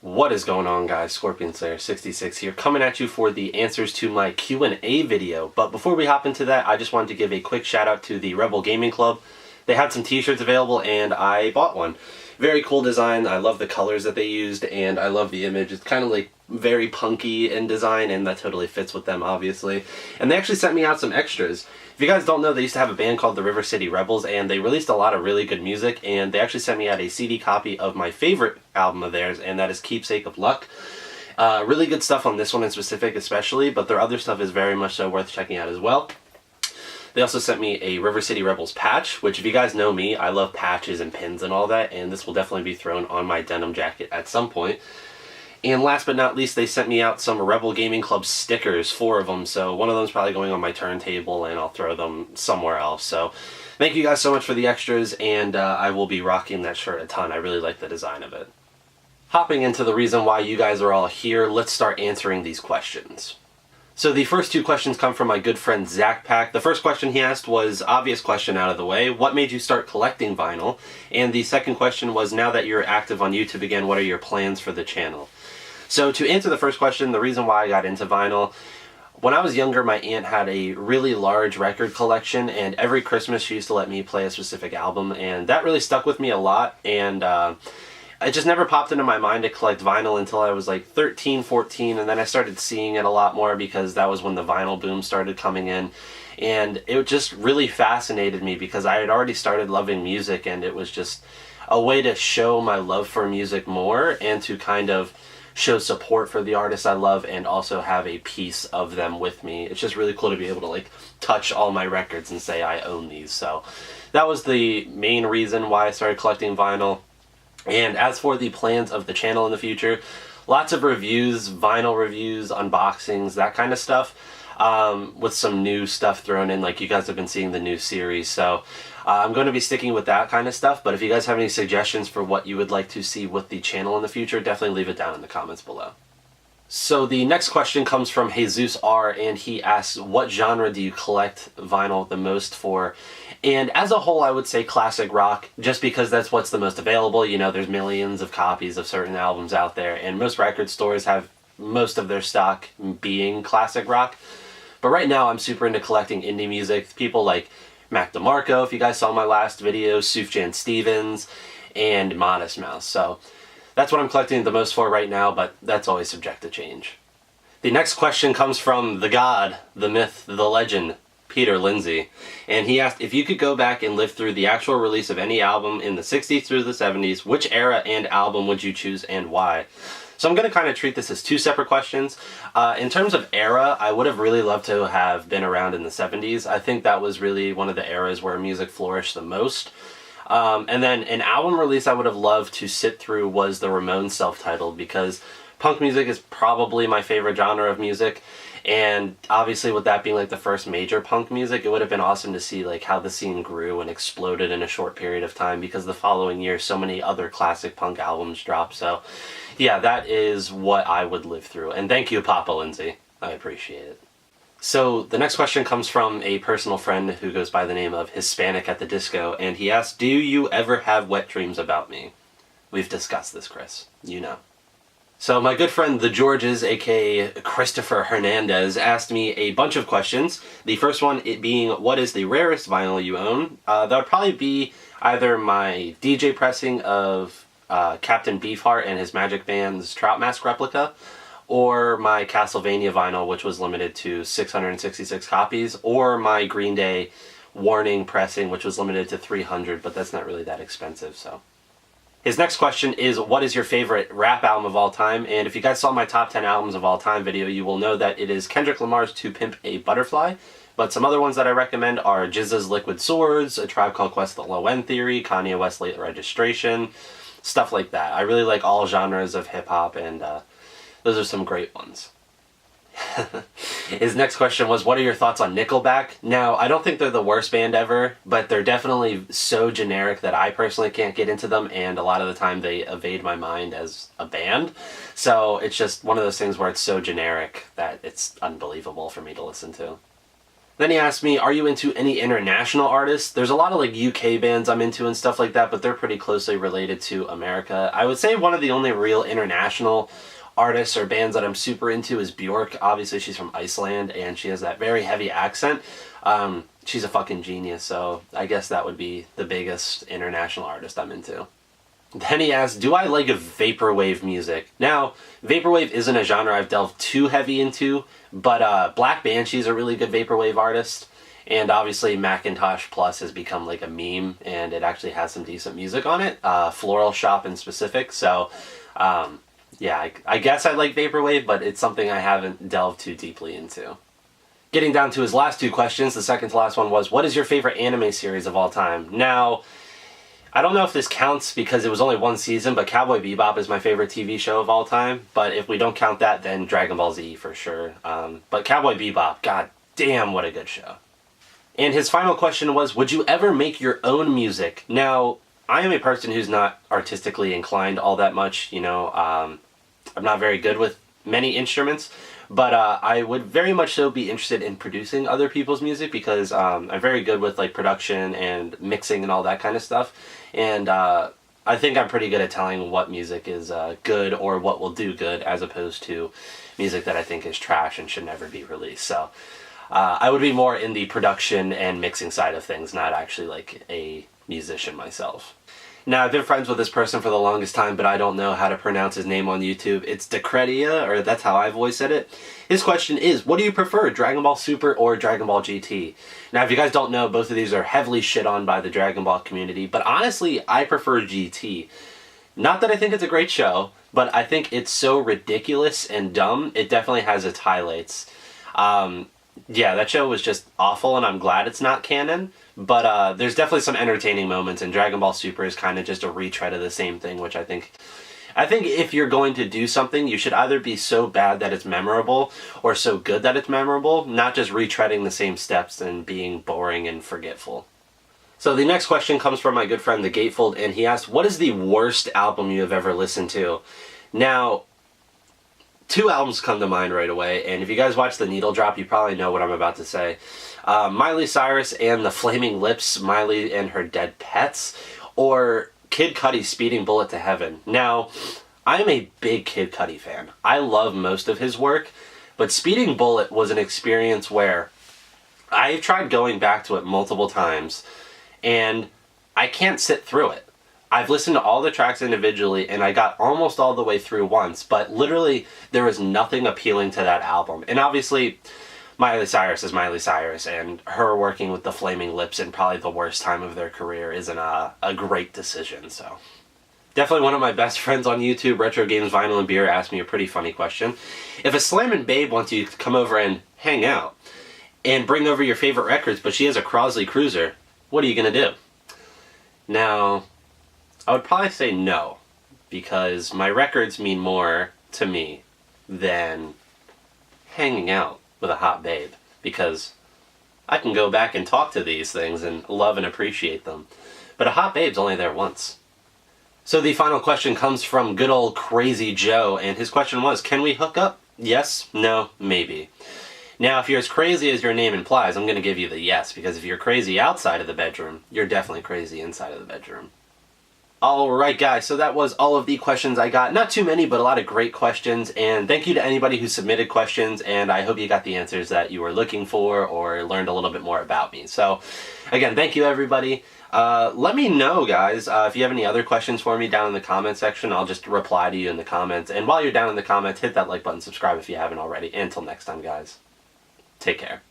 What is going on, guys? ScorpionSlayer66 here, coming at you for the answers to my Q&A video. But before we hop into that, I just wanted to give a quick shout out to the Rebel Gaming Club. They had some t-shirts available and I bought one. Very cool design. I love the colors that they used and I love the image. It's kind of like very punky in design and that totally fits with them, obviously. And they actually sent me out some extras. If you guys don't know, they used to have a band called the River City Rebels and they released a lot of really good music, and they actually sent me out a CD copy of my favorite album of theirs, and that is Keepsake of Luck. Really good stuff on this one in specific especially, but their other stuff is very much so worth checking out as well. They also sent me a River City Rebels patch, which if you guys know me, I love patches and pins and all that, and this will definitely be thrown on my denim jacket at some point. And last but not least, they sent me out some Rebel Gaming Club stickers, 4 of them, so one of them's probably going on my turntable and I'll throw them somewhere else. So thank you guys so much for the extras, and I will be rocking that shirt a ton. I really like the design of it. Hopping into the reason why you guys are all here, let's start answering these questions. So the first 2 questions come from my good friend Zach Pack. The first question he asked was, obvious question out of the way, what made you start collecting vinyl? And the second question was, now that you're active on YouTube again, what are your plans for the channel? So to answer the first question, the reason why I got into vinyl, when I was younger, my aunt had a really large record collection, and every Christmas she used to let me play a specific album, and that really stuck with me a lot, and it just never popped into my mind to collect vinyl until I was like 13, 14, and then I started seeing it a lot more because that was when the vinyl boom started coming in, and it just really fascinated me because I had already started loving music, and it was just a way to show my love for music more and to kind of show support for the artists I love and also have a piece of them with me. It's just really cool to be able to like touch all my records and say I own these. So that was the main reason why I started collecting vinyl. And as for the plans of the channel in the future, lots of reviews, vinyl reviews, unboxings, that kind of stuff, with some new stuff thrown in. Like you guys have been seeing the new series, so I'm going to be sticking with that kind of stuff. But if you guys have any suggestions for what you would like to see with the channel in the future, definitely leave it down in the comments below. So the next question comes from Jesus R, and he asks, what genre do you collect vinyl the most for? And as a whole, I would say classic rock, just because that's what's the most available. You know, there's millions of copies of certain albums out there, and most record stores have most of their stock being classic rock. But right now, I'm super into collecting indie music. People like Mac DeMarco, if you guys saw my last video, Sufjan Stevens, and Modest Mouse. So that's what I'm collecting the most for right now, but that's always subject to change. The next question comes from the god, the myth, the legend, Peter Lindsay. And he asked, if you could go back and live through the actual release of any album in the 60s through the 70s, which era and album would you choose and why? So I'm going to kind of treat this as 2 separate questions. In terms of era, I would have really loved to have been around in the 70s. I think that was really one of the eras where music flourished the most. And then an album release I would have loved to sit through was the Ramones self-titled, because punk music is probably my favorite genre of music. And obviously with that being like the first major punk music, it would have been awesome to see like how the scene grew and exploded in a short period of time, because the following year so many other classic punk albums dropped. So yeah, that is what I would live through. And thank you, Papa Lindsay. I appreciate it. So the next question comes from a personal friend who goes by the name of Hispanic at the Disco, and he asks, do you ever have wet dreams about me? We've discussed this, Chris. You know. So my good friend the Georges, aka Christopher Hernandez, asked me a bunch of questions. The first one it being, what is the rarest vinyl you own? That would probably be either my DJ pressing of Captain Beefheart and his Magic Band's Trout Mask replica, or my Castlevania vinyl, which was limited to 666 copies, or my Green Day Warning pressing, which was limited to 300, but that's not really that expensive, so. His next question is, what is your favorite rap album of all time? And if you guys saw my top 10 albums of all time video, you will know that it is Kendrick Lamar's To Pimp a Butterfly. But some other ones that I recommend are GZA's Liquid Swords, A Tribe Called Quest, The Low End Theory, Kanye West Late Registration, stuff like that. I really like all genres of hip-hop, and those are some great ones. His next question was, what are your thoughts on Nickelback? Now, I don't think they're the worst band ever, but they're definitely so generic that I personally can't get into them, and a lot of the time they evade my mind as a band. So it's just one of those things where it's so generic that it's unbelievable for me to listen to. Then he asked me, are you into any international artists? There's a lot of like UK bands I'm into and stuff like that, but they're pretty closely related to America. I would say one of the only real international artists or bands that I'm super into is Björk. Obviously she's from Iceland and she has that very heavy accent. She's a fucking genius, so I guess that would be the biggest international artist I'm into. Then he asked, do I like vaporwave music? Now, vaporwave isn't a genre I've delved too heavy into, but Black Banshee's a really good vaporwave artist, and obviously Macintosh Plus has become like a meme, and it actually has some decent music on it, Floral Shop in specific, so yeah, I guess I like vaporwave, but it's something I haven't delved too deeply into. Getting down to his last two questions, the second to last one was, what is your favorite anime series of all time? Now, I don't know if this counts because it was only one season, but Cowboy Bebop is my favorite TV show of all time. But if we don't count that, then Dragon Ball Z for sure. But Cowboy Bebop, god damn, what a good show. And his final question was, would you ever make your own music? Now, I am a person who's not artistically inclined all that much. You know, I'm not very good with many instruments. But I would very much so be interested in producing other people's music because I'm very good with like production and mixing and all that kind of stuff. And I think I'm pretty good at telling what music is good or what will do good as opposed to music that I think is trash and should never be released. So I would be more in the production and mixing side of things, not actually like a musician myself. Now, I've been friends with this person for the longest time, but I don't know how to pronounce his name on YouTube. It's Decretia, or that's how I've always said it. His question is, what do you prefer, Dragon Ball Super or Dragon Ball GT? Now, if you guys don't know, both of these are heavily shit on by the Dragon Ball community, but honestly, I prefer GT. Not that I think it's a great show, but I think it's so ridiculous and dumb, it definitely has its highlights. Yeah, that show was just awful, and I'm glad it's not canon. But there's definitely some entertaining moments, and Dragon Ball Super is kind of just a retread of the same thing, which I think if you're going to do something, you should either be so bad that it's memorable, or so good that it's memorable, not just retreading the same steps and being boring and forgetful. So the next question comes from my good friend The Gatefold, and he asked, what is the worst album you have ever listened to? Now, two albums come to mind right away, and if you guys watch The Needle Drop, you probably know what I'm about to say. Miley Cyrus and the Flaming Lips, Miley and Her Dead Pets, or Kid Cudi's Speeding Bullet to Heaven. Now, I'm a big Kid Cudi fan. I love most of his work, but Speeding Bullet was an experience where I've tried going back to it multiple times, and I can't sit through it. I've listened to all the tracks individually, and I got almost all the way through once, but literally there was nothing appealing to that album. And obviously, Miley Cyrus is Miley Cyrus, and her working with the Flaming Lips in probably the worst time of their career isn't a great decision, so. Definitely one of my best friends on YouTube, Retro Games, Vinyl, and Beer, asked me a pretty funny question. If a slammin' babe wants you to come over and hang out, and bring over your favorite records, but she has a Crosley Cruiser, what are you gonna do? Now, I would probably say no, because my records mean more to me than hanging out with a hot babe, because I can go back and talk to these things and love and appreciate them. But a hot babe's only there once. So the final question comes from good old Crazy Joe, and his question was, can we hook up? Yes, no, maybe. Now, if you're as crazy as your name implies, I'm going to give you the yes, because if you're crazy outside of the bedroom, you're definitely crazy inside of the bedroom. Alright guys, so that was all of the questions I got. Not too many, but a lot of great questions, and thank you to anybody who submitted questions, and I hope you got the answers that you were looking for or learned a little bit more about me. So, again, thank you everybody. Let me know, guys, if you have any other questions for me down in the comment section. I'll just reply to you in the comments, and while you're down in the comments, hit that like button, subscribe if you haven't already. And until next time, guys, take care.